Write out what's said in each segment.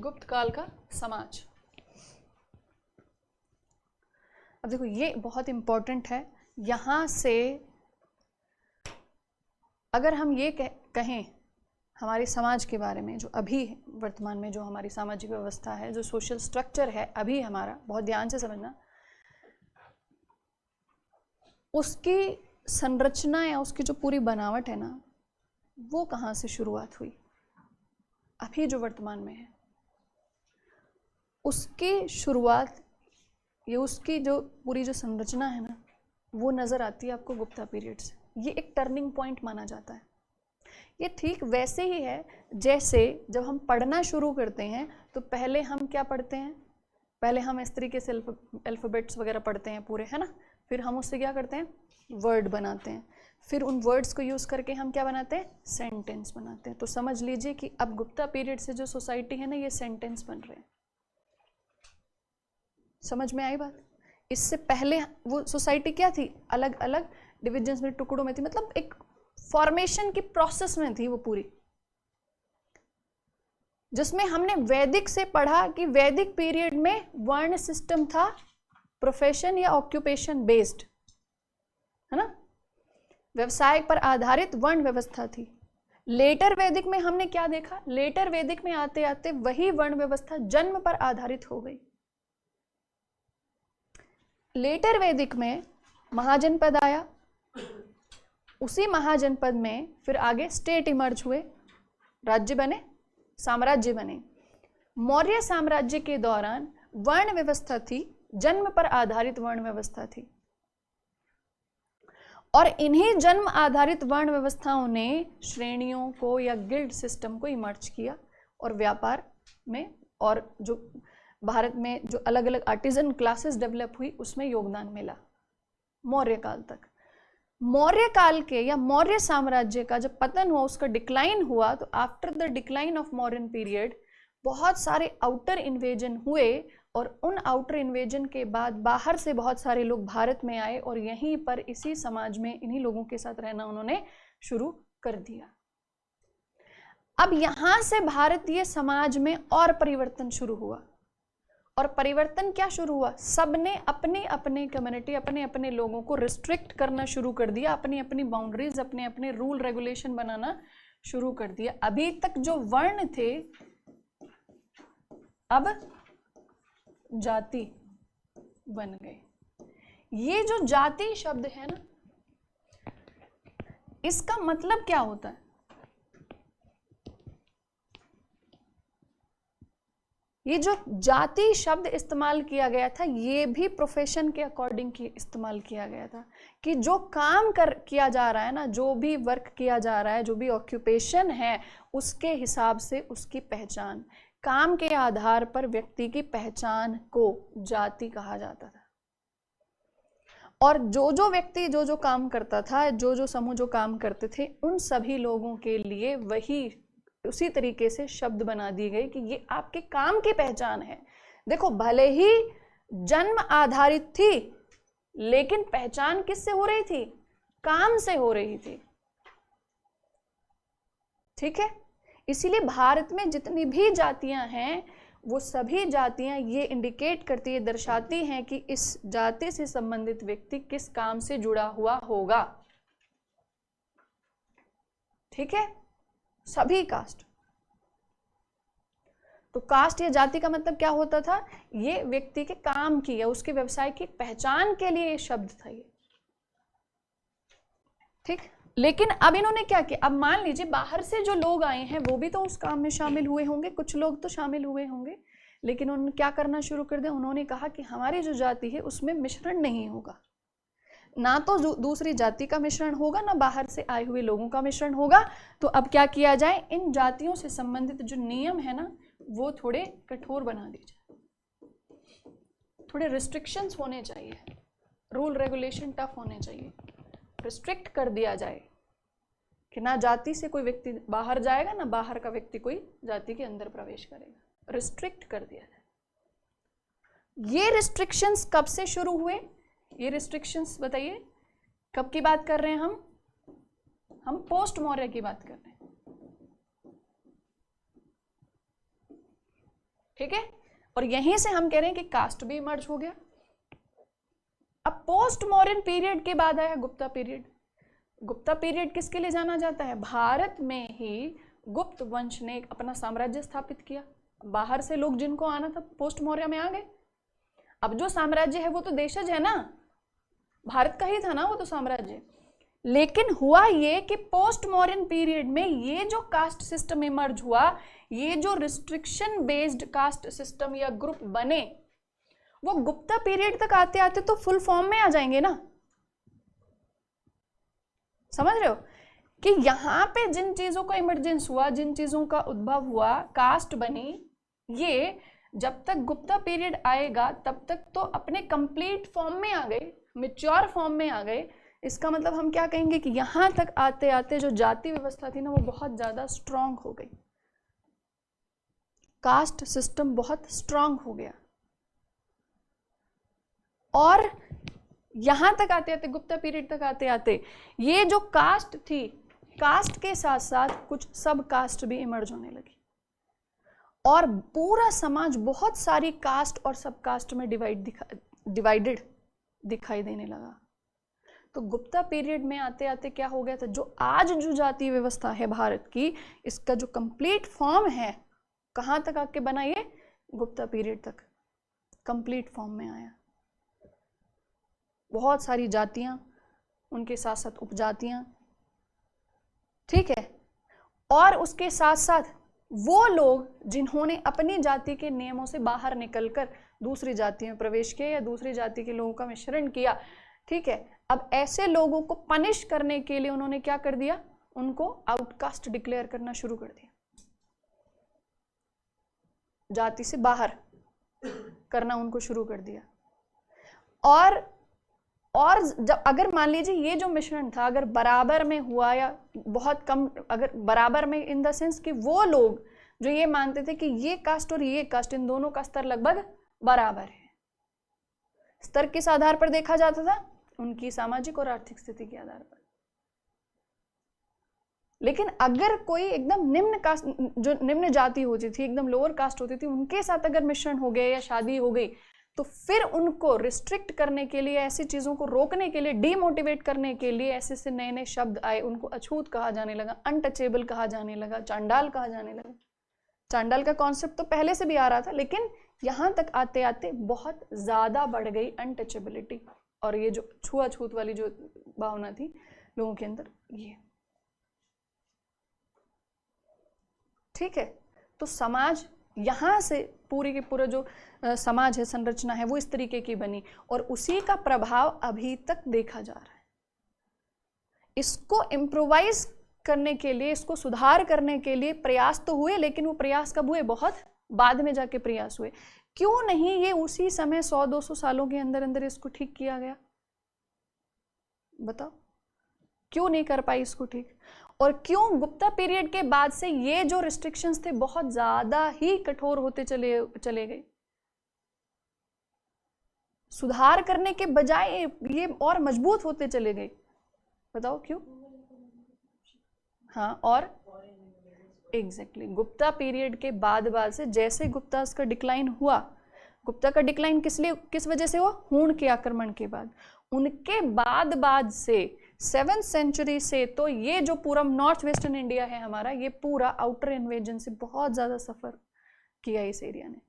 गुप्त काल का समाज। अब देखो ये बहुत इंपॉर्टेंट है। यहां से अगर हम ये कहें हमारे समाज के बारे में, जो अभी वर्तमान में जो हमारी सामाजिक व्यवस्था है, जो सोशल स्ट्रक्चर है अभी हमारा, बहुत ध्यान से समझना, उसकी संरचना या उसकी जो पूरी बनावट है ना, वो कहाँ से शुरुआत हुई, अभी जो वर्तमान में है उसकी शुरुआत, ये उसकी जो पूरी जो संरचना है ना, वो नज़र आती है आपको गुप्ता पीरियड से। ये एक टर्निंग पॉइंट माना जाता है। ये ठीक वैसे ही है जैसे जब हम पढ़ना शुरू करते हैं तो पहले हम क्या पढ़ते हैं, पहले हम इस तरीके से अल्फ़ाबेट्स वगैरह पढ़ते हैं पूरे, है ना, फिर हम उससे क्या करते हैं, वर्ड बनाते हैं, फिर उन वर्ड्स को यूज़ करके हम क्या बनाते हैं, सेंटेंस बनाते हैं। तो समझ लीजिए कि अब गुप्ता पीरियड से जो सोसाइटी है ना, ये सेंटेंस बन रहे हैं। समझ में आई बात? इससे पहले वो सोसाइटी क्या थी, अलग अलग डिविजन्स में, टुकड़ों में थी, मतलब एक फॉर्मेशन की प्रोसेस में थी वो पूरी, जिसमें हमने वैदिक से पढ़ा कि वैदिक पीरियड में वर्ण सिस्टम था, प्रोफेशन या ऑक्यूपेशन बेस्ड, है ना, व्यवसाय पर आधारित वर्ण व्यवस्था थी। लेटर वैदिक में हमने क्या देखा, लेटर वैदिक में आते आते वही वर्ण व्यवस्था जन्म पर आधारित हो गई। लेटर वैदिक में महाजनपद आया, उसी महाजनपद में फिर आगे स्टेट इमर्ज हुए, राज्य बने, साम्राज्य बने। मौर्य साम्राज्य के दौरान वर्ण व्यवस्था थी, जन्म पर आधारित वर्ण व्यवस्था थी, और इन्हीं जन्म आधारित वर्ण व्यवस्थाओं ने श्रेणियों को या गिल्ड सिस्टम को इमर्ज किया, और व्यापार में और जो भारत में जो अलग अलग आर्टिजन क्लासेस डेवलप हुई उसमें योगदान मिला मौर्य काल तक। मौर्य काल के या मौर्य साम्राज्य का जब पतन हुआ, उसका डिक्लाइन हुआ, तो after the decline of Mauryan period बहुत सारे आउटर इन्वेजन हुए, और उन आउटर इन्वेजन के बाद बाहर से बहुत सारे लोग भारत में आए, और यहीं पर इसी समाज में इन्हीं लोगों के साथ रहना उन्होंने शुरू कर दिया। अब यहां से भारतीय समाज में और परिवर्तन शुरू हुआ, और परिवर्तन क्या शुरू हुआ, सबने अपने अपने कम्युनिटी, अपने अपने लोगों को रिस्ट्रिक्ट करना शुरू कर दिया, अपनी अपनी बाउंड्रीज, अपने अपने रूल रेगुलेशन बनाना शुरू कर दिया। अभी तक जो वर्ण थे अब जाति बन गए। ये जो जाति शब्द है ना, इसका मतलब क्या होता है, ये जो जाति शब्द इस्तेमाल किया गया था, ये भी प्रोफेशन के अकॉर्डिंग इस्तेमाल किया गया था, कि जो काम किया जा रहा है ना, जो भी वर्क किया जा रहा है, जो भी ऑक्यूपेशन है, उसके हिसाब से उसकी पहचान, काम के आधार पर व्यक्ति की पहचान को जाति कहा जाता था। और जो जो व्यक्ति जो जो काम करता था, जो जो समूह जो काम करते थे, उन सभी लोगों के लिए वही उसी तरीके से शब्द बना दी गई कि ये आपके काम की पहचान है। देखो, भले ही जन्म आधारित थी, लेकिन पहचान किससे हो रही थी, काम से हो रही थी। ठीक है, इसीलिए भारत में जितनी भी जातियां हैं, वो सभी जातियां ये इंडिकेट करती है, दर्शाती हैं कि इस जाति से संबंधित व्यक्ति किस काम से जुड़ा हुआ होगा। ठीक है, सभी कास्ट। तो कास्ट या जाति का मतलब क्या होता था, ये व्यक्ति के काम की या उसके व्यवसाय की पहचान के लिए ये शब्द था ये। ठीक, लेकिन अब इन्होंने क्या किया, अब मान लीजिए बाहर से जो लोग आए हैं वो भी तो उस काम में शामिल हुए होंगे, कुछ लोग तो शामिल हुए होंगे, लेकिन उन्होंने क्या करना शुरू कर दिया, उन्होंने कहा कि हमारी जो जाति है उसमें मिश्रण नहीं होगा, ना तो दूसरी जाति का मिश्रण होगा, ना बाहर से आए हुए लोगों का मिश्रण होगा। तो अब क्या किया जाए, इन जातियों से संबंधित जो नियम है ना, वो थोड़े कठोर बना दीजिए, थोड़े रिस्ट्रिक्शंस होने चाहिए, रूल रेगुलेशन टफ होने चाहिए, रिस्ट्रिक्ट कर दिया जाए कि ना जाति से कोई व्यक्ति बाहर जाएगा, ना बाहर का व्यक्ति कोई जाति के अंदर प्रवेश करेगा, रिस्ट्रिक्ट कर दिया जाए। ये रिस्ट्रिक्शंस कब से शुरू हुए, ये रिस्ट्रिक्शंस बताइए, कब की बात कर रहे हैं हम पोस्ट मौर्य की बात कर रहे हैं। ठीक है, और यहीं से हम कह रहे हैं कि कास्ट भी इमर्ज हो गया। अब पोस्ट मॉडर्न पीरियड के बाद आया गुप्ता पीरियड। गुप्ता पीरियड किसके लिए जाना जाता है? भारत में ही गुप्त वंश ने अपना साम्राज्य स्थापित किया। बाहर से लोग जिनको आना था पोस्ट मौर्य में आ गए। अब जो साम्राज्य है वो तो देशज है ना, भारत का ही था ना वो तो साम्राज्य। लेकिन हुआ ये कि पोस्ट मॉडर्न पीरियड में ये जो कास्ट सिस्टम इमर्ज हुआ, ये जो रिस्ट्रिक्शन बेस्ड कास्ट सिस्टम या ग्रुप बने, वो गुप्ता पीरियड तक आते आते तो फुल फॉर्म में आ जाएंगे ना। समझ रहे हो कि यहां पे जिन चीजों का इमरजेंस हुआ, जिन चीजों का उद्भव हुआ, कास्ट बनी, ये जब तक गुप्ता पीरियड आएगा तब तक तो अपने कंप्लीट फॉर्म में आ गए, मैच्योर फॉर्म में आ गए। इसका मतलब हम क्या कहेंगे कि यहां तक आते आते जो जाति व्यवस्था थी ना वो बहुत ज्यादा स्ट्रांग हो गई, कास्ट सिस्टम बहुत स्ट्रांग हो गया। और यहां तक आते आते, गुप्ता पीरियड तक आते आते, ये जो कास्ट थी, कास्ट के साथ साथ कुछ सब कास्ट भी इमर्ज होने लगी और पूरा समाज बहुत सारी कास्ट और सब कास्ट में डिवाइडेड दिखाई देने लगा। तो गुप्ता पीरियड में आते आते क्या हो गया था, जो आज जो जाति व्यवस्था है भारत की, इसका जो कंप्लीट फॉर्म है कहां तक आके बना, ये गुप्ता पीरियड तक कंप्लीट फॉर्म में आया। बहुत सारी जातियां, उनके साथ साथ उपजातियां, ठीक है, और उसके साथ साथ वो लोग जिन्होंने अपनी जाति के नियमों से बाहर निकलकर दूसरी जाति में प्रवेश किया या दूसरी जाति के लोगों का मिश्रण किया, ठीक है। अब ऐसे लोगों को पनिश करने के लिए उन्होंने क्या कर दिया, उनको आउटकास्ट डिक्लेयर करना शुरू कर दिया, जाति से बाहर करना उनको शुरू कर दिया। और जब अगर मान लीजिए ये जो मिश्रण था अगर बराबर में हुआ या बहुत कम, अगर बराबर में इन द सेंस कि वो लोग जो ये मानते थे कि ये कास्ट और ये कास्ट, इन दोनों का स्तर लगभग बराबर है, स्तर किस आधार पर देखा जाता था, उनकी सामाजिक और आर्थिक स्थिति के आधार पर। लेकिन अगर कोई एकदम निम्न कास्ट, जो निम्न जाति होती थी, एकदम लोअर कास्ट होती थी, उनके साथ अगर मिश्रण हो गया या शादी हो गई, तो फिर उनको रिस्ट्रिक्ट करने के लिए, ऐसी चीजों को रोकने के लिए, डीमोटिवेट करने के लिए ऐसे से नए नए शब्द आए। उनको अछूत कहा जाने लगा, अनटचेबल कहा जाने लगा, चांडाल कहा जाने लगा। चांडाल का कॉन्सेप्ट तो पहले से भी आ रहा था, लेकिन यहां तक आते आते बहुत ज्यादा बढ़ गई अनटचेबिलिटी और ये जो छुआछूत वाली जो भावना थी लोगों के अंदर, ये ठीक है। तो समाज यहां से पूरी के पूरा जो समाज है, संरचना है, वो इस तरीके की बनी और उसी का प्रभाव अभी तक देखा जा रहा है। इसको इम्प्रोवाइज करने के लिए, इसको सुधार करने के लिए प्रयास तो हुए, लेकिन वो प्रयास कब हुए, बहुत बाद में जाके प्रयास हुए। क्यों नहीं ये उसी समय 100-200 सालों के अंदर अंदर इसको ठीक किया गया, बताओ क्यों नहीं कर पाई इसको ठीक? और क्यों गुप्ता पीरियड के बाद से ये जो रिस्ट्रिक्शंस थे बहुत ज्यादा ही कठोर होते चले गए, सुधार करने के बजाय ये और मजबूत होते चले गए, बताओ क्यों? हाँ, और एग्जैक्टली गुप्ता पीरियड के बाद से जैसे गुप्ता का डिक्लाइन हुआ, गुप्ता का डिक्लाइन किस वजह से हुआ, हूण के आक्रमण के बाद। उनके बाद से 7th सेंचुरी से तो ये जो पूरा नॉर्थ वेस्टर्न इंडिया है हमारा, ये पूरा आउटर इन्वेजन से बहुत ज्यादा सफर किया इस एरिया ने।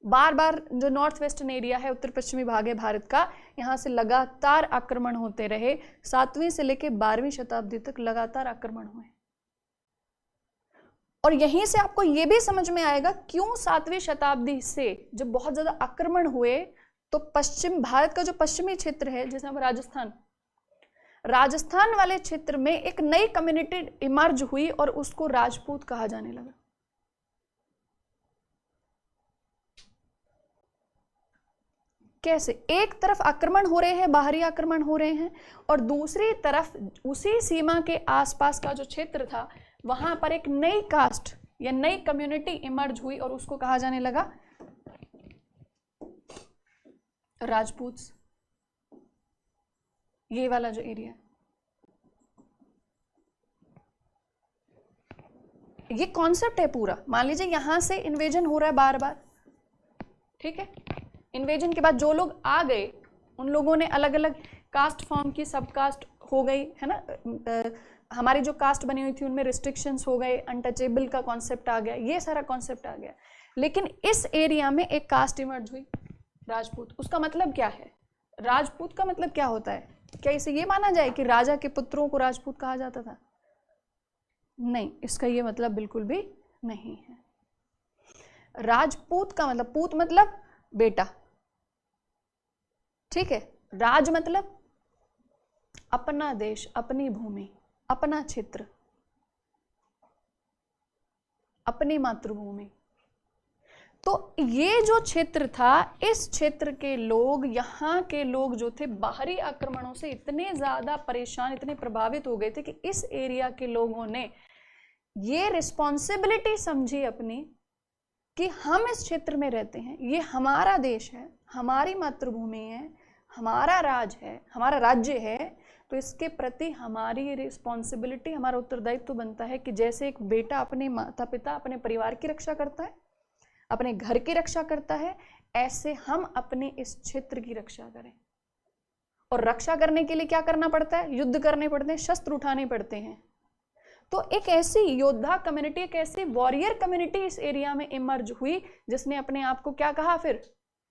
बार बार जो नॉर्थ वेस्टर्न एरिया है, उत्तर पश्चिमी भाग है भारत का, यहाँ से लगातार आक्रमण होते रहे। 7वीं से लेकर 12वीं शताब्दी तक लगातार आक्रमण हुए। और यहीं से आपको यह भी समझ में आएगा क्यों 7वीं शताब्दी से जब बहुत ज्यादा आक्रमण हुए तो पश्चिम भारत का जो पश्चिमी क्षेत्र है, जैसे हम राजस्थान वाले क्षेत्र में एक नई कम्युनिटी इमर्ज हुई और उसको राजपूत कहा जाने लगा। कैसे? एक तरफ आक्रमण हो रहे हैं, बाहरी आक्रमण हो रहे हैं, और दूसरी तरफ उसी सीमा के आसपास का जो क्षेत्र था वहां पर एक नई कास्ट या नई कम्युनिटी इमर्ज हुई और उसको कहा जाने लगा राजपूत। ये वाला जो एरिया, ये कॉन्सेप्ट है पूरा। मान लीजिए यहां से इन्वेजन हो रहा है बार बार, ठीक है, इन्वेजन के बाद जो लोग आ गए उन लोगों ने अलग अलग कास्ट फॉर्म की, सब कास्ट हो गई है ना, हमारी जो कास्ट बनी हुई थी उनमें रिस्ट्रिक्शंस हो गए, अनटचेबल का कॉन्सेप्ट आ गया, ये सारा कॉन्सेप्ट आ गया। लेकिन इस एरिया में एक कास्ट इमर्ज हुई, राजपूत। उसका मतलब क्या है? राजपूत का मतलब क्या होता है? क्या इसे ये माना जाए कि राजा के पुत्रों को राजपूत कहा जाता था? नहीं, इसका ये मतलब बिल्कुल भी नहीं है। राजपूत का मतलब, पूत मतलब बेटा, ठीक है, राज मतलब अपना देश, अपनी भूमि, अपना क्षेत्र, अपनी मातृभूमि। तो ये जो क्षेत्र था, इस क्षेत्र के लोग, यहाँ के लोग जो थे, बाहरी आक्रमणों से इतने ज्यादा परेशान, इतने प्रभावित हो गए थे कि इस एरिया के लोगों ने ये रिस्पॉन्सिबिलिटी समझी अपनी कि हम इस क्षेत्र में रहते हैं, ये हमारा देश है, हमारी मातृभूमि है, हमारा राज है, हमारा राज्य है, तो इसके प्रति हमारी रिस्पॉन्सिबिलिटी, हमारा उत्तरदायित्व तो बनता है कि जैसे एक बेटा अपने माता पिता, अपने परिवार की रक्षा करता है, अपने घर की रक्षा करता है, ऐसे हम अपने इस क्षेत्र की रक्षा करें। और रक्षा करने के लिए क्या करना पड़ता है? युद्ध करने पड़ते हैं, शस्त्र उठाने पड़ते हैं। तो एक ऐसी योद्धा कम्युनिटी, एक ऐसी वॉरियर कम्युनिटी इस एरिया में इमर्ज हुई जिसने अपने आप को क्या कहा फिर?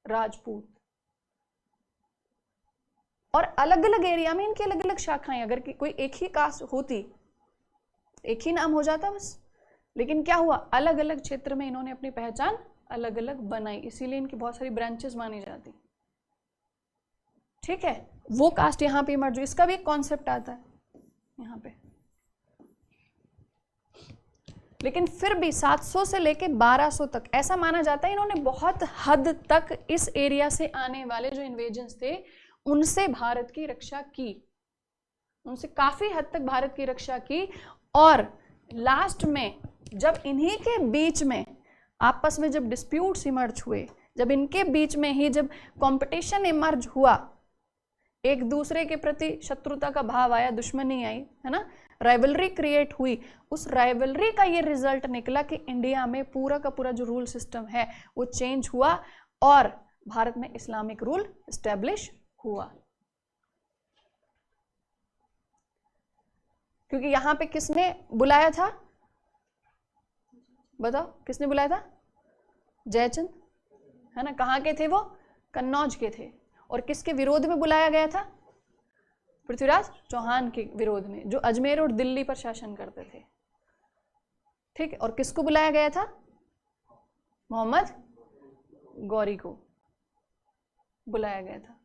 राजपूत। और अलग अलग एरिया में इनकी अलग अलग शाखाएं, अगर कोई एक ही कास्ट होती, एक ही नाम हो जाता बस। लेकिन क्या हुआ? अलग अलग क्षेत्र में इन्होंने अपनी पहचान अलग अलग बनाई, इसीलिए इनकी बहुत सारी ब्रांचेस मानी जाती, ठीक है। वो कास्ट यहाँ पे इमर्ज हुई, इसका भी एक कॉन्सेप्ट आता है यहाँ पे। लेकिन फिर भी 700 से लेके 1200 तक ऐसा माना जाता है इन्होंने बहुत हद तक इस एरिया से आने वाले जो इन्वेजन्स थे उनसे भारत की रक्षा की, उनसे काफी हद तक भारत की रक्षा की। और लास्ट में जब इन्हीं के बीच में आपस में जब डिस्प्यूट्स इमर्ज हुए, जब इनके बीच में ही जब कंपटीशन इमर्ज हुआ, एक दूसरे के प्रति शत्रुता का भाव आया, दुश्मनी आई, है ना, राइवलरी क्रिएट हुई, उस राइवलरी का ये रिजल्ट निकला कि इंडिया में पूरा का पूरा जो रूल सिस्टम है वो चेंज हुआ और भारत में इस्लामिक रूल एस्टेब्लिश हुआ। क्योंकि यहां पे किसने बुलाया था? बताओ किसने बुलाया था? जयचंद, है ना। कहां के थे वो? कन्नौज के थे। और किसके विरोध में बुलाया गया था? पृथ्वीराज चौहान के विरोध में, जो अजमेर और दिल्ली पर शासन करते थे, ठीक है। और किसको बुलाया गया था? मोहम्मद गौरी को बुलाया गया था।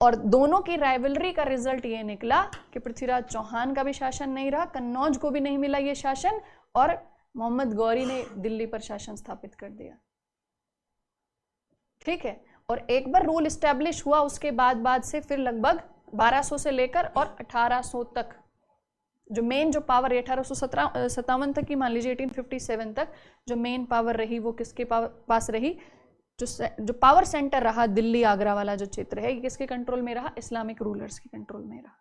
और दोनों की राइवलरी का रिजल्ट ये निकला कि पृथ्वीराज चौहान का भी शासन नहीं रहा, कन्नौज को भी नहीं मिला ये शासन, और मोहम्मद गौरी ने दिल्ली पर शासन स्थापित कर दिया, ठीक है। और एक बार रूल एस्टेब्लिश हुआ, उसके बाद से फिर लगभग 1200 से लेकर और 1800 तक जो मेन जो पावर, 1857 तक की मान लीजिए 1857 तक जो मेन पावर रही वो किसके पास रही? जो पावर सेंटर रहा दिल्ली आगरा वाला जो क्षेत्र है, ये किसके कंट्रोल में रहा? इस्लामिक रूलर्स के कंट्रोल में रहा,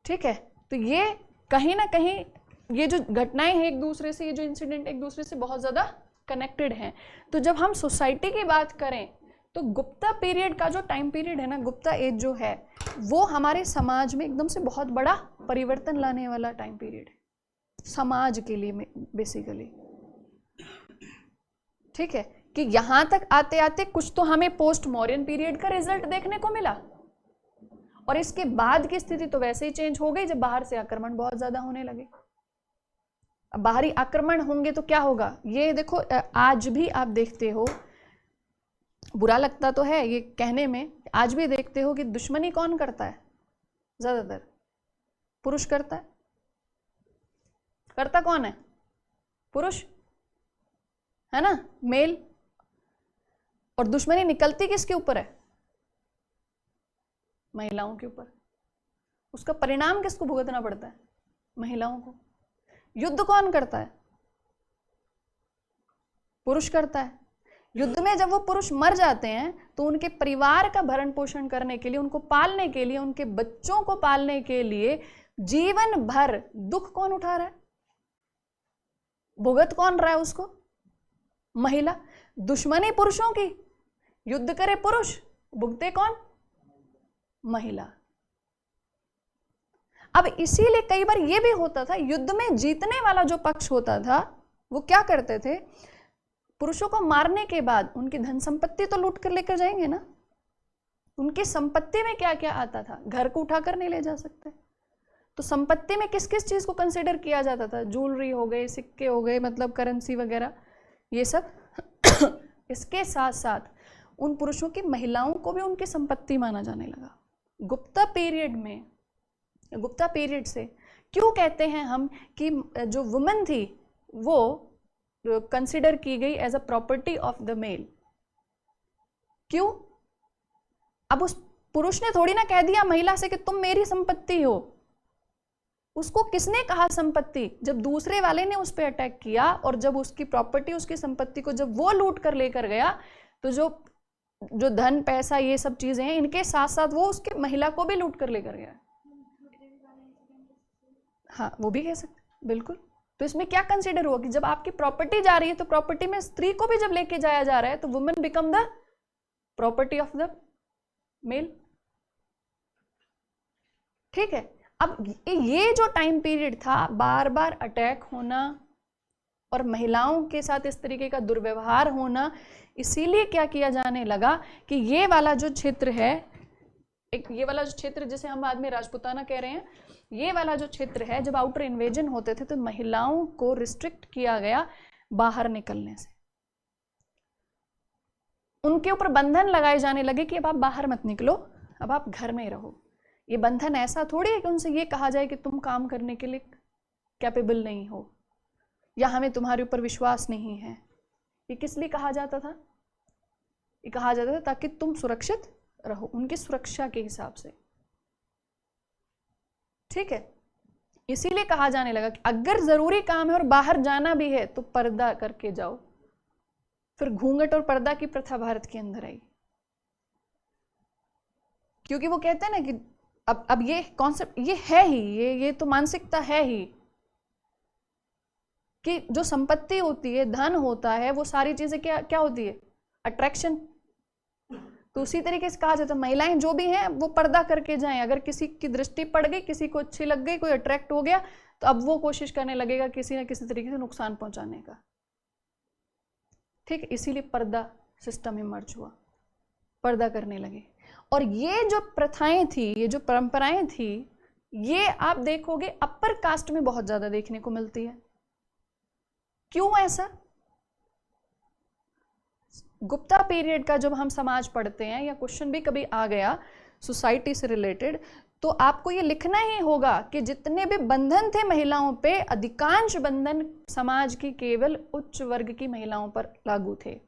ठीक है। तो ये कहीं ना कहीं ये जो घटनाएं हैं एक दूसरे से, ये जो इंसिडेंट एक दूसरे से बहुत ज्यादा कनेक्टेड हैं। तो जब हम सोसाइटी की बात करें तो गुप्ता पीरियड का जो टाइम पीरियड है ना, गुप्ता एज जो है, वो हमारे समाज में एकदम से बहुत बड़ा परिवर्तन लाने वाला टाइम पीरियड है समाज के लिए बेसिकली, ठीक है। कि यहां तक आते आते कुछ तो हमें पोस्ट मॉडर्न पीरियड का रिजल्ट देखने को मिला, और इसके बाद की स्थिति तो वैसे ही चेंज हो गई जब बाहर से आक्रमण बहुत ज्यादा होने लगे। अब बाहरी आक्रमण होंगे तो क्या होगा? ये देखो आज भी आप देखते हो, बुरा लगता तो है ये कहने में, आज भी देखते हो कि दुश्मनी कौन करता है? ज्यादातर पुरुष करता है। करता कौन है? पुरुष, है ना, मेल। और दुश्मनी निकलती किसके ऊपर है? महिलाओं के ऊपर। उसका परिणाम किसको भुगतना पड़ता है? महिलाओं को। युद्ध कौन करता है? पुरुष करता है। युद्ध में जब वो पुरुष मर जाते हैं तो उनके परिवार का भरण पोषण करने के लिए, उनको पालने के लिए, उनके बच्चों को पालने के लिए जीवन भर दुख कौन उठा रहा है? भुगत कौन रहा है उसको? महिला। दुश्मनी पुरुषों की, युद्ध करे पुरुष, भुगते कौन? महिला। अब इसीलिए कई बार ये भी होता था, युद्ध में जीतने वाला जो पक्ष होता था वो क्या करते थे, पुरुषों को मारने के बाद उनकी धन संपत्ति तो लूट कर लेकर जाएंगे ना। उनकी संपत्ति में क्या क्या आता था, घर को उठाकर नहीं ले जा सकते, तो संपत्ति में किस किस चीज को कंसिडर किया जाता था, ज्वेलरी हो गए, सिक्के हो गए, मतलब करेंसी वगैरह ये सब। इसके साथ साथ उन पुरुषों की महिलाओं को भी उनकी संपत्ति माना जाने लगा। गुप्ता पीरियड में, गुप्ता पीरियड से क्यों कहते हैं हम कि जो वुमेन थी वो कंसिडर की गई as a property of the male? क्यों? अब उस पुरुष ने थोड़ी ना कह दिया महिला से कि तुम मेरी संपत्ति हो। उसको किसने कहा संपत्ति? जब दूसरे वाले ने उस पर अटैक किया और जब उसकी प्रॉपर्टी, उसकी संपत्ति को जब वो लूट कर लेकर गया, तो जो धन पैसा ये सब चीजें हैं, इनके साथ साथ वो उसके महिला को भी लूट कर लेकर गया। हाँ, वो भी कह सकते, बिल्कुल। तो इसमें क्या कंसीडर हुआ कि जब आपकी प्रॉपर्टी जा रही है तो प्रॉपर्टी में स्त्री को भी जब लेके जाया जा रहा है तो women become the property of the male. ठीक है। अब ये जो टाइम पीरियड था, बार बार अटैक होना और महिलाओं के साथ इस तरीके का दुर्व्यवहार होना, इसीलिए क्या किया जाने लगा कि ये वाला जो क्षेत्र है, ये वाला जो क्षेत्र जिसे हम बाद में राजपूताना कह रहे हैं, ये वाला जो क्षेत्र है, जब आउटर इन्वेजन होते थे तो महिलाओं को रिस्ट्रिक्ट किया गया बाहर निकलने से। उनके ऊपर बंधन लगाए जाने लगे कि अब आप बाहर मत निकलो, अब आप घर में रहो। ये बंधन ऐसा थोड़ी है कि उनसे ये कहा जाए कि तुम काम करने के लिए कैपेबल नहीं हो या हमें तुम्हारे ऊपर विश्वास नहीं है। ये किस लिए कहा जाता था? ये कहा जाता था ताकि तुम सुरक्षित रहो, उनकी सुरक्षा के हिसाब से। ठीक है। इसीलिए कहा जाने लगा कि अगर जरूरी काम है और बाहर जाना भी है तो पर्दा करके जाओ। फिर घूंघट और पर्दा की प्रथा भारत के अंदर आई, क्योंकि वो कहते हैं ना कि अब ये कॉन्सेप्ट ये है ही, ये तो मानसिकता है ही कि जो संपत्ति होती है, धन होता है, वो सारी चीजें क्या क्या होती है? अट्रैक्शन। तो उसी तरीके से कहा जाता है महिलाएं जो भी हैं वो पर्दा करके जाएं। अगर किसी की दृष्टि पड़ गई, किसी को अच्छी लग गई, कोई अट्रैक्ट हो गया, तो अब वो कोशिश करने लगेगा किसी ना किसी तरीके से नुकसान पहुंचाने का। ठीक है। इसीलिए पर्दा सिस्टम इमर्ज हुआ, पर्दा करने लगे। और ये जो प्रथाएं थी, ये जो परंपराएं थी, ये आप देखोगे अपर कास्ट में बहुत ज्यादा देखने को मिलती है। क्यों ऐसा? गुप्ता पीरियड का जब हम समाज पढ़ते हैं या क्वेश्चन भी कभी आ गया सोसाइटी से रिलेटेड, तो आपको ये लिखना ही होगा कि जितने भी बंधन थे महिलाओं पे, अधिकांश बंधन समाज की केवल उच्च वर्ग की महिलाओं पर लागू थे,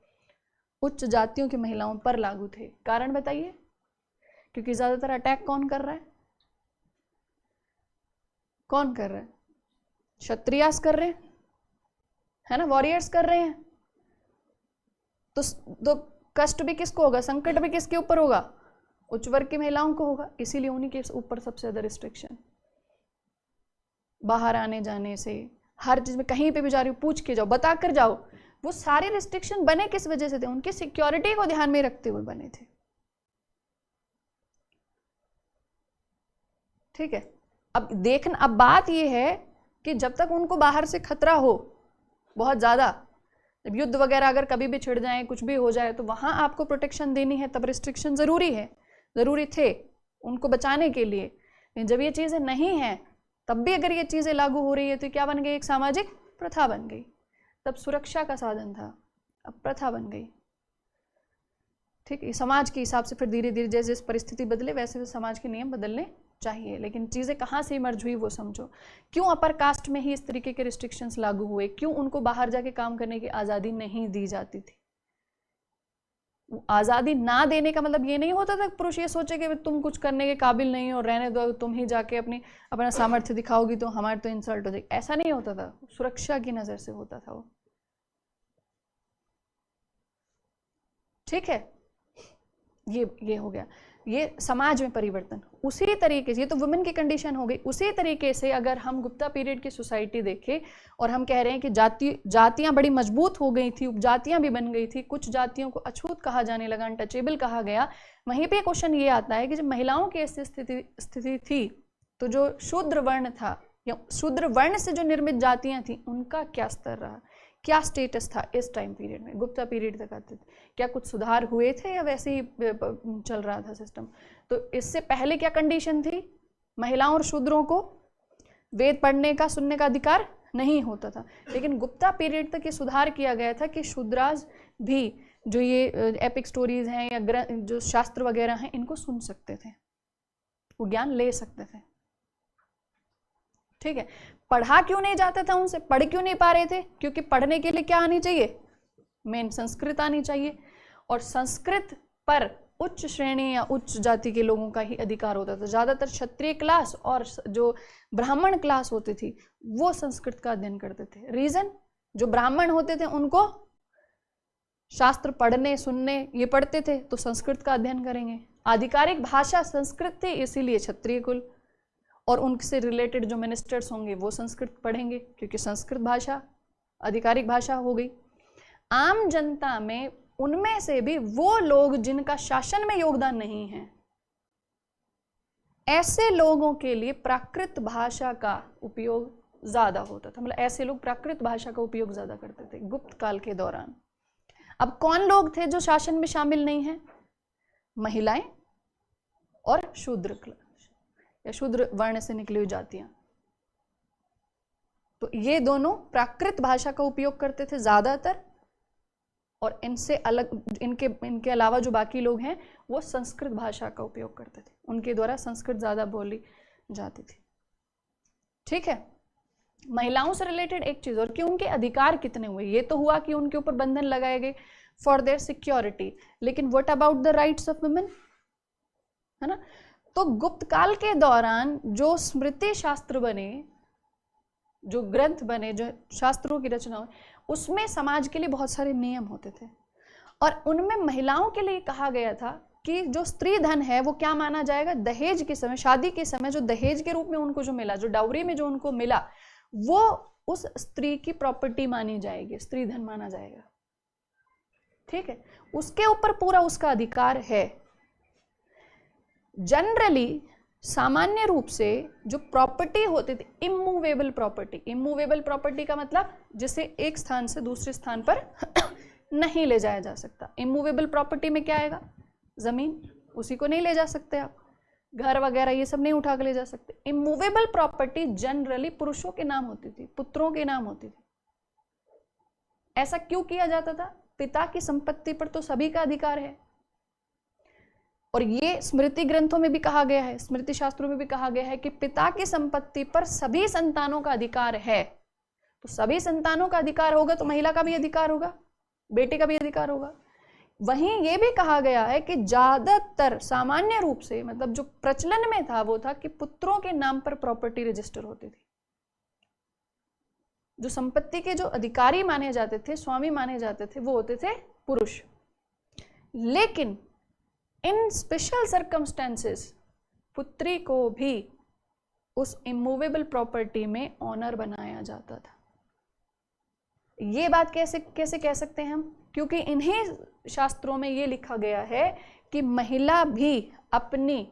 उच्च जातियों की महिलाओं पर लागू थे। कारण बताइए? क्योंकि ज्यादातर अटैक कौन कर रहा है? कौन कर रहा है? क्षत्रियास कर रहे हैं, है ना, वॉरियर्स कर रहे हैं। तो कष्ट भी किसको होगा, संकट भी किसके ऊपर होगा? उच्च वर्ग की महिलाओं को होगा। इसीलिए उन्हीं के ऊपर सबसे ज्यादा रिस्ट्रिक्शन, बाहर आने जाने से, हर चीज में, कहीं पे भी जा रही हो पूछ के जाओ, बता कर जाओ। वो सारे रिस्ट्रिक्शन बने किस वजह से थे? उनकी सिक्योरिटी को ध्यान में रखते हुए बने थे। ठीक है। अब देखना, अब बात यह है कि जब तक उनको बाहर से खतरा हो बहुत ज्यादा, जब युद्ध वगैरह अगर कभी भी छिड़ जाए, कुछ भी हो जाए, तो वहां आपको प्रोटेक्शन देनी है, तब रिस्ट्रिक्शन जरूरी है, जरूरी थे उनको बचाने के लिए। लेकिन जब ये चीजें नहीं हैं, तब भी अगर ये चीजें लागू हो रही है तो क्या बन गई? एक सामाजिक प्रथा बन गई। तब सुरक्षा का साधन था, अब प्रथा बन गई। ठीक है। समाज के हिसाब से फिर धीरे धीरे जैसे जैसे परिस्थिति बदले वैसे वैसे समाज के नियम बदलने चाहिए। लेकिन चीजें कहाँ से इमर्ज हुई वो समझो। क्यों अपर कास्ट में ही इस तरीके के रिस्ट्रिक्शंस लागू हुए? क्यों उनको बाहर जाके काम करने की आजादी नहीं दी जाती थी? आजादी ना देने का मतलब ये नहीं होता था पुरुष ये सोचे कि तुम कुछ करने के काबिल नहीं हो, रहने दो, तुम ही जाके अपना सामर्थ्य दिखाओगी तो हमारे तो इंसल्ट हो जाएगी। ऐसा नहीं होता था, सुरक्षा की नजर से होता था वो। ठीक है। ये हो गया, ये समाज में परिवर्तन। उसी तरीके से, ये तो वुमेन की कंडीशन हो गई, उसी तरीके से अगर हम गुप्ता पीरियड की सोसाइटी देखें और हम कह रहे हैं कि जातियां बड़ी मजबूत हो गई थी, उपजातियां भी बन गई थी, कुछ जातियों को अछूत कहा जाने लगा, अनटचेबल कहा गया, वहीं पे क्वेश्चन ये आता है कि जब महिलाओं की ऐसी स्थिति थी तो जो शूद्र वर्ण था या शूद्र वर्ण से जो निर्मित जातियां थी उनका क्या स्तर रहा, क्या स्टेटस था इस टाइम पीरियड में, गुप्ता पीरियड तक आते थे, क्या कुछ सुधार हुए थे या वैसे ही चल रहा था सिस्टम। तो इससे पहले क्या कंडीशन थी, महिलाओं और शूद्रों को वेद पढ़ने का सुनने का अधिकार नहीं होता था, लेकिन गुप्ता पीरियड तक ये सुधार किया गया था कि शूद्राज भी जो ये एपिक स्टोरीज हैं या जो शास्त्र वगैरह हैं इनको सुन सकते थे, वो ज्ञान ले सकते थे। ठीक है, पढ़ा क्यों नहीं जाता था उनसे, पढ़ क्यों नहीं पा रहे थे, क्योंकि पढ़ने के लिए क्या आनी चाहिए, मेन संस्कृत आनी चाहिए, और संस्कृत पर उच्च श्रेणी या उच्च जाति के लोगों का ही अधिकार होता था। ज्यादातर क्षत्रिय क्लास और जो ब्राह्मण क्लास होती थी वो संस्कृत का अध्ययन करते थे। रीजन, जो ब्राह्मण होते थे उनको शास्त्र पढ़ने सुनने ये पढ़ते थे तो संस्कृत का अध्ययन करेंगे, आधिकारिक भाषा संस्कृत थी इसीलिए क्षत्रिय कुल और उनसे रिलेटेड जो मिनिस्टर्स होंगे वो संस्कृत पढ़ेंगे क्योंकि संस्कृत भाषा आधिकारिक भाषा हो गई। आम जनता में उनमें से भी वो लोग जिनका शासन में योगदान नहीं है, ऐसे लोगों के लिए प्राकृत भाषा का उपयोग ज्यादा होता था, मतलब ऐसे लोग प्राकृत भाषा का उपयोग ज्यादा करते थे गुप्त काल के दौरान। अब कौन लोग थे जो शासन में शामिल नहीं हैं, महिलाएं और शूद्र या शूद्र वर्ण से निकली हुई जातियां, तो ये दोनों प्राकृत भाषा का उपयोग करते थे ज्यादातर, और इनसे अलग इनके अलावा जो बाकी लोग हैं वो संस्कृत भाषा का उपयोग करते थे, उनके द्वारा संस्कृत ज्यादा बोली जाती थी। ठीक है, महिलाओं से रिलेटेड एक चीज और कि उनके अधिकार कितने हुए, ये तो हुआ कि उनके ऊपर बंधन लगाए गए फॉर देयर सिक्योरिटी, लेकिन what about the rights of women, है ना। तो गुप्त काल के दौरान जो स्मृति शास्त्र बने, जो ग्रंथ बने, जो शास्त्रों की रचना हुई, उसमें समाज के लिए बहुत सारे नियम होते थे और उनमें महिलाओं के लिए कहा गया था कि जो स्त्री धन है वो क्या माना जाएगा, दहेज के समय, शादी के समय जो दहेज के रूप में उनको जो मिला, जो डाउरी में जो उनको मिला, वो उस स्त्री की प्रॉपर्टी मानी जाएगी, स्त्री धन माना जाएगा। ठीक है, उसके ऊपर पूरा उसका अधिकार है। जनरली सामान्य रूप से जो प्रॉपर्टी होती थी, इमूवेबल प्रॉपर्टी, इमूवेबल प्रॉपर्टी का मतलब जिसे एक स्थान से दूसरे स्थान पर नहीं ले जाया जा सकता। इमूवेबल प्रॉपर्टी में क्या आएगा, जमीन, उसी को नहीं ले जा सकते आप, घर वगैरह ये सब नहीं उठा के ले जा सकते। इमूवेबल प्रॉपर्टी जनरली पुरुषों के नाम होती थी, पुत्रों के नाम होती थी। ऐसा क्यों किया जाता था, पिता की संपत्ति पर तो सभी का अधिकार है, और ये स्मृति ग्रंथों में भी कहा गया है, स्मृति शास्त्रों में भी कहा गया है कि पिता की संपत्ति पर सभी संतानों का अधिकार है। तो सभी संतानों का अधिकार होगा तो महिला का भी अधिकार होगा, बेटे का भी अधिकार होगा। वहीं ये भी कहा गया है कि ज्यादातर सामान्य रूप से, मतलब जो प्रचलन में था वो था कि पुत्रों के नाम पर प्रॉपर्टी रजिस्टर होती थी। जो संपत्ति के जो अधिकारी माने जाते थे, स्वामी माने जाते थे, वो होते थे पुरुष। लेकिन इन स्पेशल सर्कमस्टेंसेस पुत्री को भी उस इमूवेबल प्रॉपर्टी में ऑनर बनाया जाता था। ये बात कैसे कह सकते हैं हम, क्योंकि इन्हीं शास्त्रों में ये लिखा गया है कि महिला भी अपनी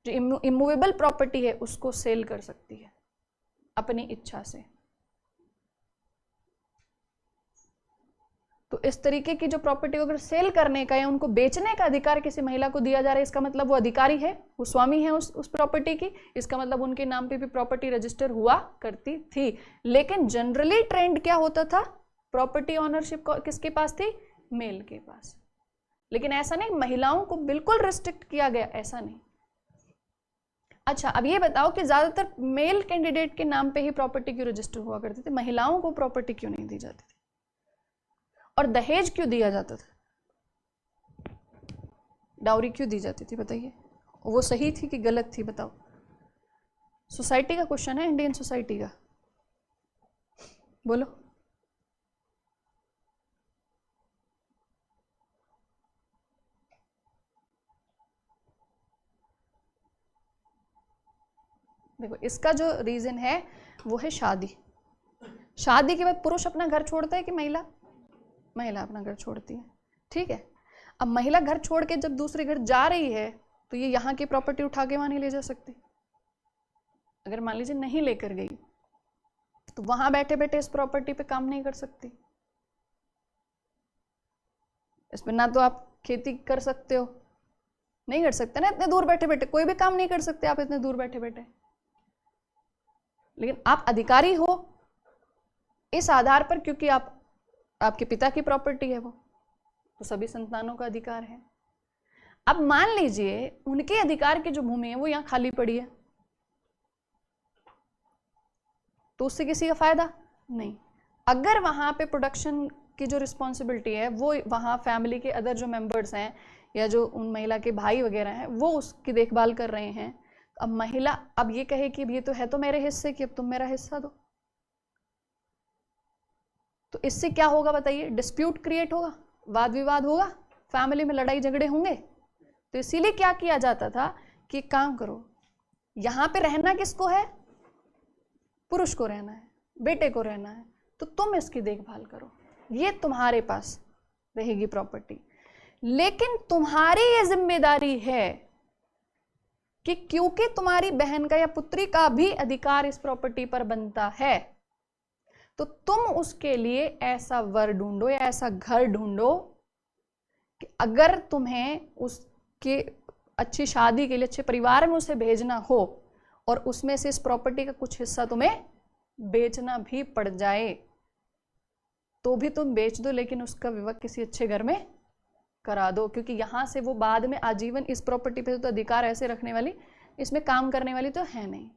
जो इमूवेबल प्रॉपर्टी है उसको सेल कर सकती है अपनी इच्छा से। तो इस तरीके की जो प्रॉपर्टी अगर सेल करने का या उनको बेचने का अधिकार किसी महिला को दिया जा रहा है, इसका मतलब वो अधिकारी है, वो स्वामी है उस प्रॉपर्टी की, इसका मतलब उनके नाम पे भी प्रॉपर्टी रजिस्टर हुआ करती थी। लेकिन जनरली ट्रेंड क्या होता था, प्रॉपर्टी ऑनरशिप किसके पास थी, मेल के पास। लेकिन ऐसा नहीं महिलाओं को बिल्कुल रिस्ट्रिक्ट किया गया, ऐसा नहीं। अच्छा, अब ये बताओ कि ज्यादातर मेल कैंडिडेट के नाम पे ही प्रॉपर्टी क्यों रजिस्टर हुआ करती थी, महिलाओं को प्रॉपर्टी क्यों नहीं दी जाती थी, और दहेज क्यों दिया जाता था, डाउरी क्यों दी जाती थी, बताइए। वो सही थी कि गलत थी, बताओ। सोसाइटी का क्वेश्चन है, इंडियन सोसाइटी का, बोलो। देखो इसका जो रीजन है वो है शादी। शादी के बाद पुरुष अपना घर छोड़ता है कि महिला? महिला अपना घर छोड़ती है। ठीक है, अब महिला घर छोड़ के जब दूसरे घर जा रही है तो ये यहाँ की प्रॉपर्टी उठा के वहां नहीं ले जा सकती। अगर मान लीजिए नहीं लेकर गई तो वहां बैठे बैठे इस प्रॉपर्टी पे काम नहीं कर सकती। इसमें ना तो आप खेती कर सकते हो, नहीं कर सकते ना, इतने दूर बैठे बैठे कोई भी काम नहीं कर सकते आप इतने दूर बैठे बैठे। लेकिन आप अधिकारी हो इस आधार पर क्योंकि आपके पिता की प्रॉपर्टी है वो, तो सभी संतानों का अधिकार है। अब मान लीजिए उनके अधिकार की जो भूमि है वो यहां खाली पड़ी है, तो उससे किसी का फायदा नहीं। अगर वहां पे प्रोडक्शन की जो रिस्पॉन्सिबिलिटी है वो वहां फैमिली के अदर जो मेंबर्स हैं या जो उन महिला के भाई वगैरह हैं वो उसकी देखभाल कर रहे हैं, अब महिला अब ये कहे कि ये तो है तो मेरे हिस्से की, अब तुम मेरा हिस्सा दो, तो इससे क्या होगा बताइए? डिस्प्यूट क्रिएट होगा, वाद विवाद होगा, फैमिली में लड़ाई झगड़े होंगे। तो इसीलिए क्या किया जाता था कि काम करो, यहां पे रहना किसको है? पुरुष को रहना है, बेटे को रहना है, तो तुम इसकी देखभाल करो, ये तुम्हारे पास रहेगी प्रॉपर्टी। लेकिन तुम्हारी ये जिम्मेदारी है कि क्योंकि तुम्हारी बहन का या पुत्री का भी अधिकार इस प्रॉपर्टी पर बनता है, तो तुम उसके लिए ऐसा वर ढूंढो या ऐसा घर ढूंढो कि अगर तुम्हें उसके अच्छी शादी के लिए अच्छे परिवार में उसे भेजना हो और उसमें से इस प्रॉपर्टी का कुछ हिस्सा तुम्हें बेचना भी पड़ जाए तो भी तुम बेच दो, लेकिन उसका विवाह किसी अच्छे घर में करा दो, क्योंकि यहां से वो बाद में आजीवन इस प्रॉपर्टी पे तो अधिकार ऐसे रखने वाली, इसमें काम करने वाली तो है नहीं।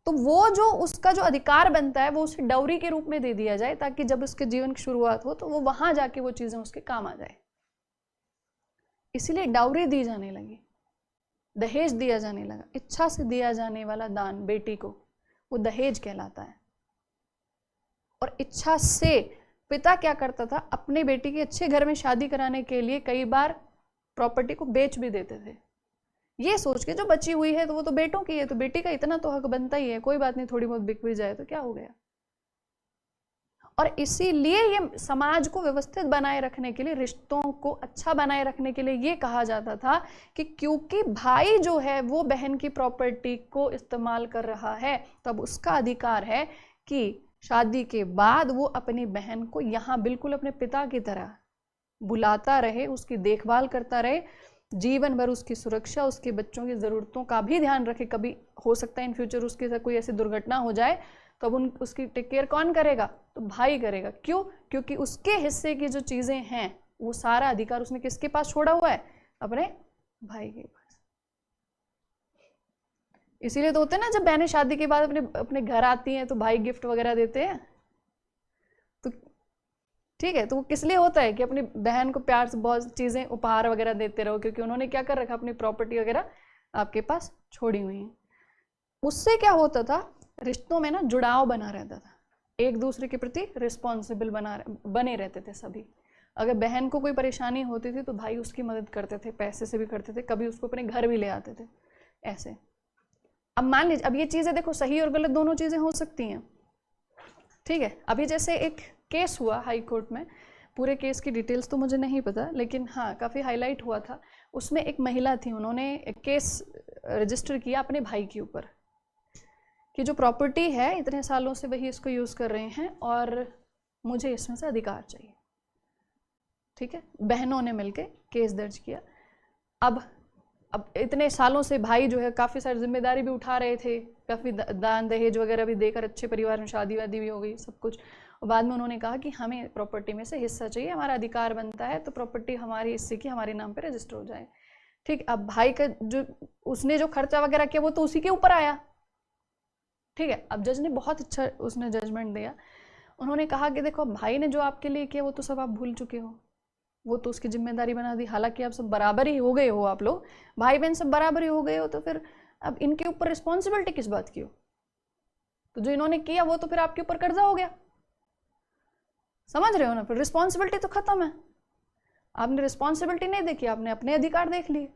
तो वो जो उसका जो अधिकार बनता है वो उसे डाउरी के रूप में दे दिया जाए, ताकि जब उसके जीवन की शुरुआत हो तो वो वहां जाके वो चीजें उसके काम आ जाए। इसीलिए डाउरी दी जाने लगी, दहेज दिया जाने लगा। इच्छा से दिया जाने वाला दान बेटी को वो दहेज कहलाता है। और इच्छा से पिता क्या करता था, अपने बेटी की अच्छे घर में शादी कराने के लिए कई बार प्रॉपर्टी को बेच भी देते थे, ये सोच के जो बची हुई है तो वो तो बेटों की है, तो बेटी का इतना तो हक बनता ही है, कोई बात नहीं थोड़ी बहुत बिक भी जाए तो क्या हो गया। और इसीलिए ये समाज को व्यवस्थित बनाए रखने के लिए, रिश्तों को अच्छा बनाए रखने के लिए ये कहा जाता था कि क्योंकि भाई जो है वो बहन की प्रॉपर्टी को इस्तेमाल कर रहा है, तब उसका अधिकार है कि शादी के बाद वो अपनी बहन को यहाँ बिल्कुल अपने पिता की तरह बुलाता रहे, उसकी देखभाल करता रहे, जीवन भर उसकी सुरक्षा, उसके बच्चों की ज़रूरतों का भी ध्यान रखे। कभी हो सकता है इन फ्यूचर उसके साथ कोई ऐसी दुर्घटना हो जाए तो अब उसकी टेक केयर कौन करेगा? तो भाई करेगा। क्यों? क्योंकि उसके हिस्से की जो चीज़ें हैं वो सारा अधिकार उसने किसके पास छोड़ा हुआ है? अपने भाई के पास। इसीलिए तो होते हैं ना, जब बहनें शादी के बाद अपने घर आती हैं तो भाई गिफ्ट वगैरह देते हैं, तो ठीक है, तो वो किस लिए होता है कि अपनी बहन को प्यार से बहुत चीज़ें उपहार वगैरह देते रहो, क्योंकि उन्होंने क्या कर रखा, अपनी प्रॉपर्टी वगैरह आपके पास छोड़ी हुई है। उससे क्या होता था, रिश्तों में ना जुड़ाव बना रहता था, एक दूसरे के प्रति रिस्पॉन्सिबल बने रहते थे सभी। अगर बहन को कोई परेशानी होती थी तो भाई उसकी मदद करते थे, पैसे से भी करते थे, कभी उसको अपने घर भी ले आते थे ऐसे। अब मान लीजिए, अब ये चीज़ें देखो सही और गलत दोनों चीज़ें हो सकती हैं, ठीक है। अभी जैसे एक केस हुआ हाई कोर्ट में, पूरे केस की डिटेल्स तो मुझे नहीं पता, लेकिन हाँ काफ़ी हाईलाइट हुआ था। उसमें एक महिला थी, उन्होंने एक केस रजिस्टर किया अपने भाई के ऊपर कि जो प्रॉपर्टी है इतने सालों से वही इसको यूज़ कर रहे हैं और मुझे इसमें से अधिकार चाहिए, ठीक है। बहनों ने मिलके केस दर्ज किया। अब इतने सालों से भाई जो है काफ़ी सारी जिम्मेदारी भी उठा रहे थे, काफ़ी दान दहेज वगैरह भी देकर अच्छे परिवार में शादी वादी भी हो गई सब कुछ, और बाद में उन्होंने कहा कि हमें प्रॉपर्टी में से हिस्सा चाहिए, हमारा अधिकार बनता है, तो प्रॉपर्टी हमारी हिस्से की हमारे नाम पे रजिस्टर हो जाए, ठीक। अब भाई का जो उसने जो खर्चा वगैरह किया वो तो उसी के ऊपर आया, ठीक है। अब जज ने बहुत अच्छा उसने जजमेंट दिया। उन्होंने कहा कि देखो भाई ने जो आपके लिए किया वो तो सब आप भूल चुके हो, वो तो उसकी जिम्मेदारी बना दी। हालांकि आप सब बराबर ही हो गए हो, आप लोग भाई बहन सब बराबर ही हो गए हो, तो फिर अब इनके ऊपर रिस्पॉन्सिबिलिटी किस बात की हो? तो जो इन्होंने किया वो तो फिर आपके ऊपर कर्जा हो गया, समझ रहे हो ना। फिर रिस्पॉन्सिबिलिटी तो खत्म है, आपने रिस्पॉन्सिबिलिटी नहीं देखी, आपने अपने अधिकार देख लिए।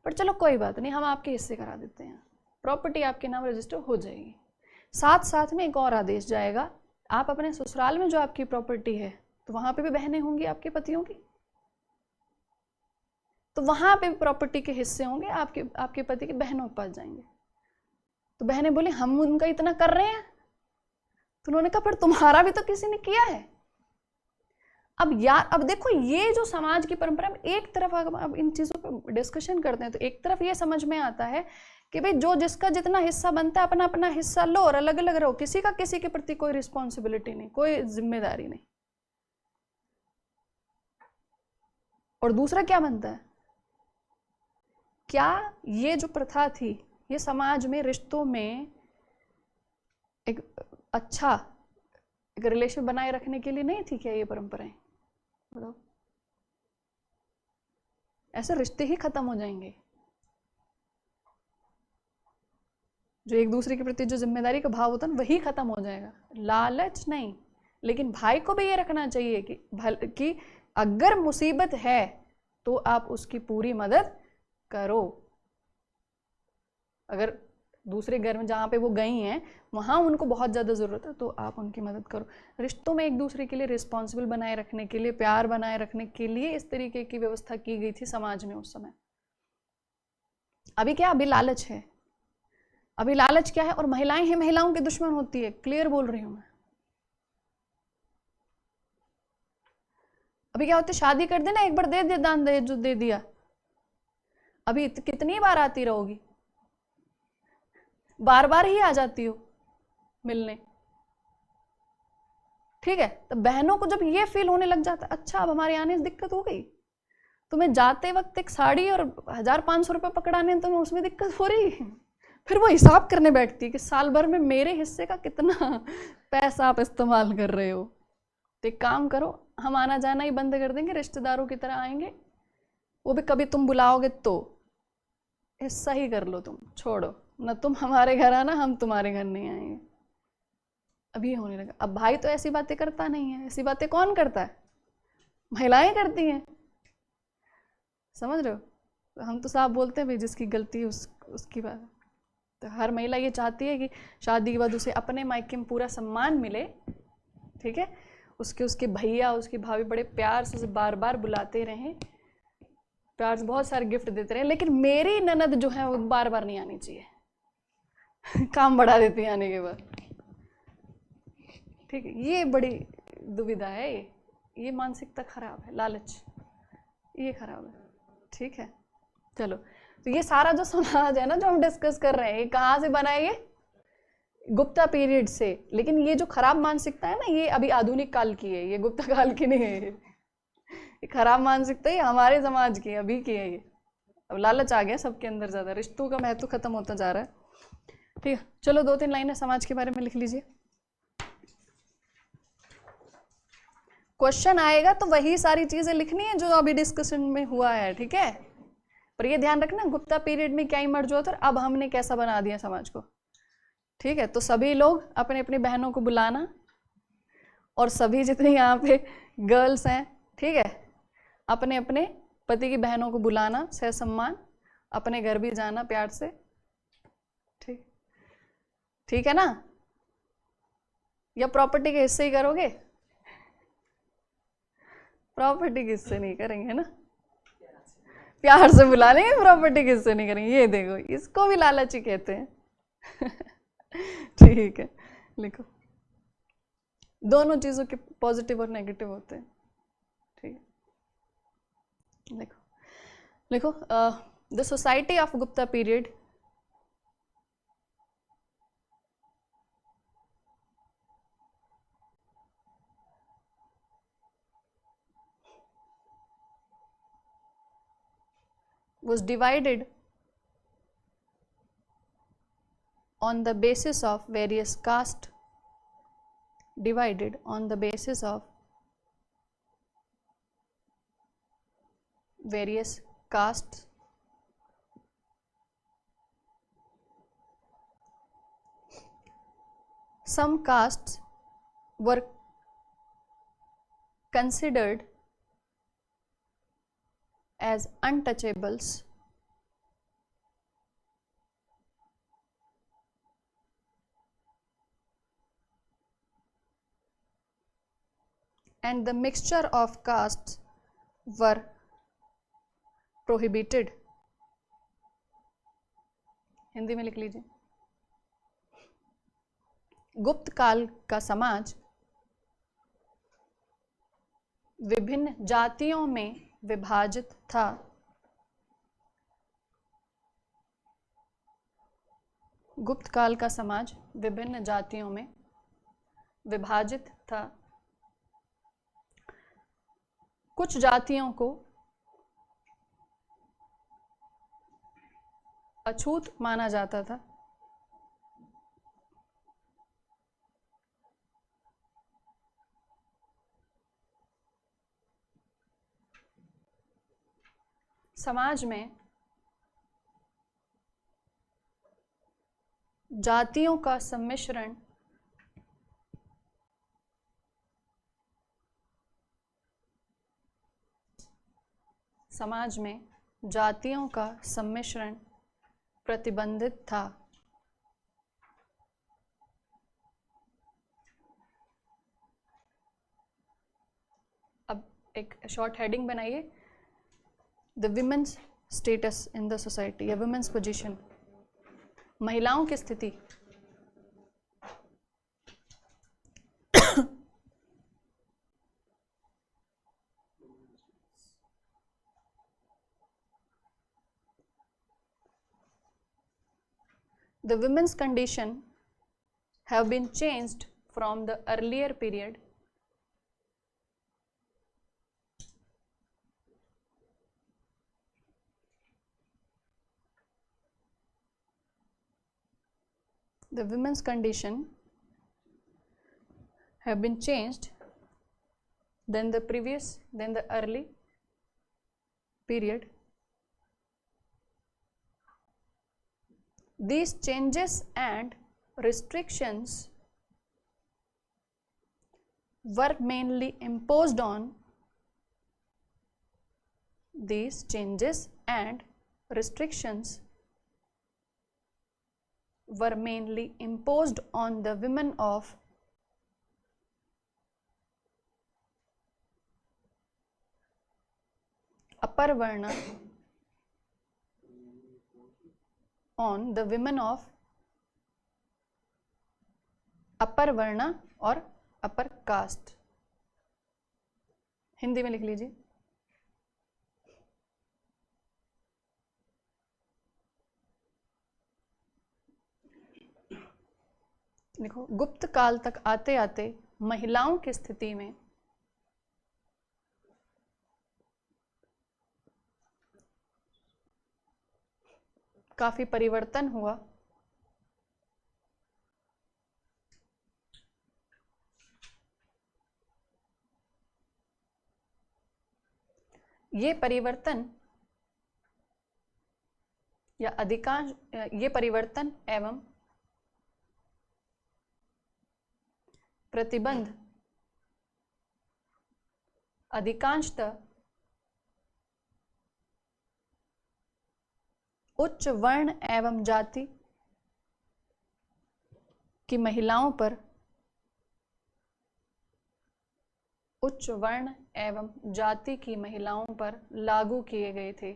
पर चलो कोई बात नहीं, हम आपके हिस्से करा देते हैं, प्रॉपर्टी आपके नाम रजिस्टर हो जाएगी। साथ साथ में एक और आदेश जाएगा, आप अपने ससुराल में जो आपकी प्रॉपर्टी है तो वहां पे भी बहनें होंगी आपके पतियों की, तो वहां पे प्रॉपर्टी के हिस्से होंगे आपके पति के बहनों के पास जाएंगे। तो बहनें बोले हम उनका इतना कर रहे हैं, तो उन्होंने कहा पर तुम्हारा भी तो किसी ने किया है। अब यार अब देखो ये जो समाज की परंपरा में एक तरफ अब इन चीजों पर डिस्कशन करते हैं तो एक तरफ ये समझ में आता है कि भाई जो जिसका जितना हिस्सा बनता है अपना अपना हिस्सा लो और अलग अलग रहो, किसी का किसी के प्रति कोई रिस्पॉन्सिबिलिटी नहीं, कोई जिम्मेदारी नहीं। और दूसरा क्या बनता है, क्या ये जो प्रथा थी ये समाज में रिश्तों में एक अच्छा एक रिलेशन बनाए रखने के लिए नहीं थी क्या ये परंपराएं? बताओ, ऐसे रिश्ते ही खत्म हो जाएंगे। जो एक दूसरे के प्रति जो जिम्मेदारी का भाव होता है वही खत्म हो जाएगा, लालच नहीं। लेकिन भाई को भी ये रखना चाहिए कि अगर मुसीबत है तो आप उसकी पूरी मदद करो। अगर दूसरे घर में जहाँ पे वो गई हैं वहाँ उनको बहुत ज़्यादा ज़रूरत है तो आप उनकी मदद करो। रिश्तों में एक दूसरे के लिए रिस्पॉन्सिबल बनाए रखने के लिए, प्यार बनाए रखने के लिए इस तरीके की व्यवस्था की गई थी समाज में उस समय। अभी क्या, अभी लालच है। अभी लालच क्या है, और महिलाएं ही महिलाओं की दुश्मन होती है, क्लियर बोल रही हूं मैं। अभी क्या होता है, शादी कर देना, एक बार दे दिया दान, दे जो दे दिया, अभी कितनी बार आती रहोगी, बार बार ही आ जाती हो मिलने। ठीक है, तो बहनों को जब ये फील होने लग जाता है अच्छा अब हमारे आने से दिक्कत हो गई, तुम्हें जाते वक्त एक साड़ी और 1500 रुपये पकड़ाने तुम्हें उसमें दिक्कत हो रही, फिर वो हिसाब करने बैठती है कि साल भर में मेरे हिस्से का कितना पैसा आप इस्तेमाल कर रहे हो। तो एक काम करो, हम आना जाना ही बंद कर देंगे, रिश्तेदारों की तरह आएंगे, वो भी कभी तुम बुलाओगे तो हिस्सा ही कर लो, तुम छोड़ो ना, तुम हमारे घर आना, हम तुम्हारे घर नहीं आएंगे। अभी होने लगा। अब भाई तो ऐसी बातें करता नहीं है, ऐसी बातें कौन करता है, महिलाएं करती हैं, समझ रहे हो। हम तो साफ बोलते हैं भाई जिसकी गलती है उसकी बात। तो हर महिला ये चाहती है कि शादी के बाद उसे अपने मायके में पूरा सम्मान मिले, ठीक है, उसके भैया उसकी भाभी बड़े प्यार से उसे बार बार बुलाते रहें, प्यार से बहुत सारे गिफ्ट देते रहें, लेकिन मेरी ननद जो है वो बार बार नहीं आनी चाहिए काम बढ़ा देती है आने के बाद। ठीक है, ये बड़ी दुविधा है, ये मानसिकता खराब है, लालच ये खराब है। ठीक है, चलो, तो ये सारा जो समाज है ना जो हम डिस्कस कर रहे हैं, ये कहाँ से बना है, ये गुप्ता पीरियड से। लेकिन ये जो खराब मानसिकता है ना, ये अभी आधुनिक काल की है, ये गुप्ता काल की नहीं है। ये खराब मानसिकता है हमारे समाज की, अभी की है ये। अब लालच आ गया सबके अंदर, ज़्यादा रिश्तों का महत्व खत्म होता जा रहा है। ठीक है, चलो 2-3 लाइनें समाज के बारे में लिख लीजिए। क्वेश्चन आएगा तो वही सारी चीजें लिखनी है जो अभी डिस्कशन में हुआ है, ठीक है। पर ये ध्यान रखना गुप्ता पीरियड में क्या इमर्ज हुआ था और अब हमने कैसा बना दिया समाज को। ठीक है, तो सभी लोग अपने अपनी बहनों को बुलाना, और सभी जितने यहाँ पे गर्ल्स हैं, ठीक है, अपने अपने पति की बहनों को बुलाना, सह सम्मान, अपने घर भी जाना प्यार से। ठीक, ठीक है ना। या प्रॉपर्टी के हिस्से ही करोगे, प्रॉपर्टी किससे नहीं करेंगे ना, प्यार से बुला लेंगे, प्रॉपर्टी किससे नहीं करेंगे। ये देखो, इसको भी लालची कहते हैं ठीक है, लिखो, दोनों चीजों के पॉजिटिव और नेगेटिव होते हैं। ठीक है, लिखो लिखो, the society of Gupta period was divided on the basis of various caste, divided on the basis of various castes, some castes were considered as untouchables and the mixture of castes were prohibited. Hindi में लिख लीजिए। गुप्त काल का समाज विभिन्न जातियों में विभाजित था। गुप्त काल का समाज विभिन्न जातियों में विभाजित था। कुछ जातियों को अछूत माना जाता था, समाज में जातियों का सम्मिश्रण प्रतिबंधित था। अब एक शॉर्ट हेडिंग बनाइए, the women's status in the society या विमेन्स पोजीशन, महिलाओं की स्थिति। The women's condition have been changed from the earlier period the women's condition have been changed than the early period. These changes and restrictions were mainly imposed on the women of upper varna, on the women of upper varna और upper caste। Hindi में लिख लीजिए। देखो, गुप्त काल तक आते आते महिलाओं की स्थिति में काफी परिवर्तन हुआ। ये परिवर्तन एवं प्रतिबंध अधिकांशतः उच्च वर्ण एवं जाति की महिलाओं पर लागू किए गए थे।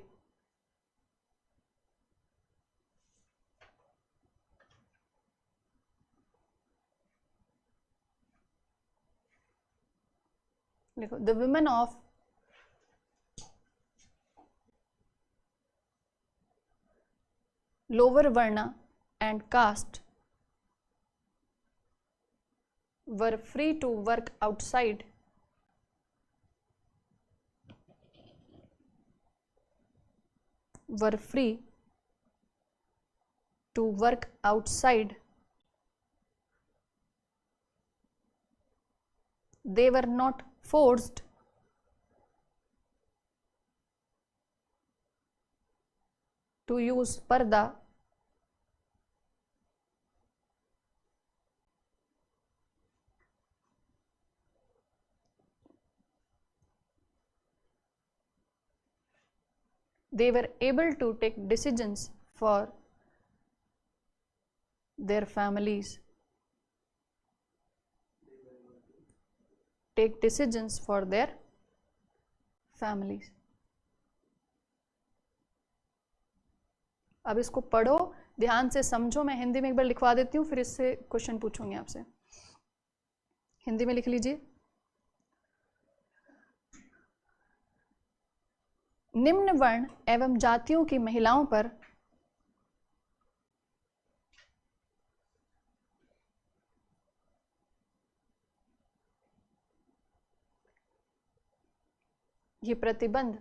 देखो, the women of lower varna and caste were free to work outside they were not forced to use parda they were able to take decisions for their families take decisions for their families. अब इसको पढ़ो, ध्यान से समझो। मैं हिंदी में एक बार लिखवा देती हूँ, फिर इससे क्वेश्चन पूछूंगी आपसे। हिंदी में लिख लीजिए। निम्न वर्ण एवं जातियों की महिलाओं पर ये प्रतिबंध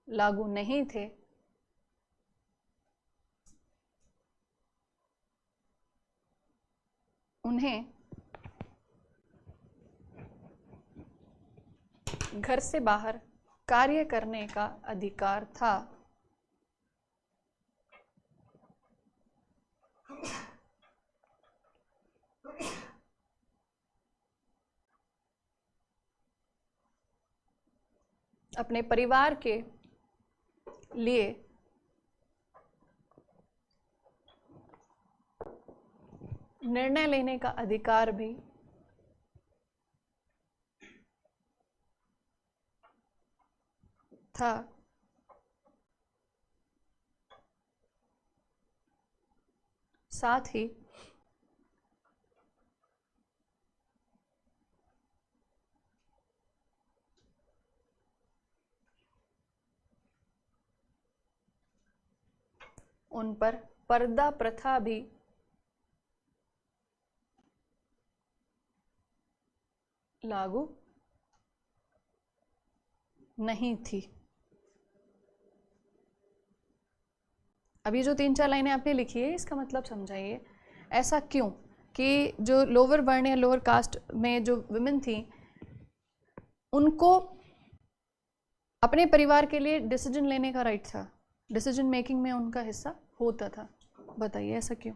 लागू नहीं थे, उन्हें घर से बाहर कार्य करने का अधिकार था। अपने परिवार के लिए निर्णय लेने का अधिकार भी था। साथ ही उन पर पर्दा प्रथा भी लागू नहीं थी। अभी जो 3-4 लाइनें आपने लिखी है, इसका मतलब समझाइए। ऐसा क्यों कि जो लोअर वर्ण या लोअर कास्ट में जो वुमेन थी, उनको अपने परिवार के लिए डिसीजन लेने का राइट था, डिसीजन मेकिंग में उनका हिस्सा होता था। बताइए ऐसा क्यों?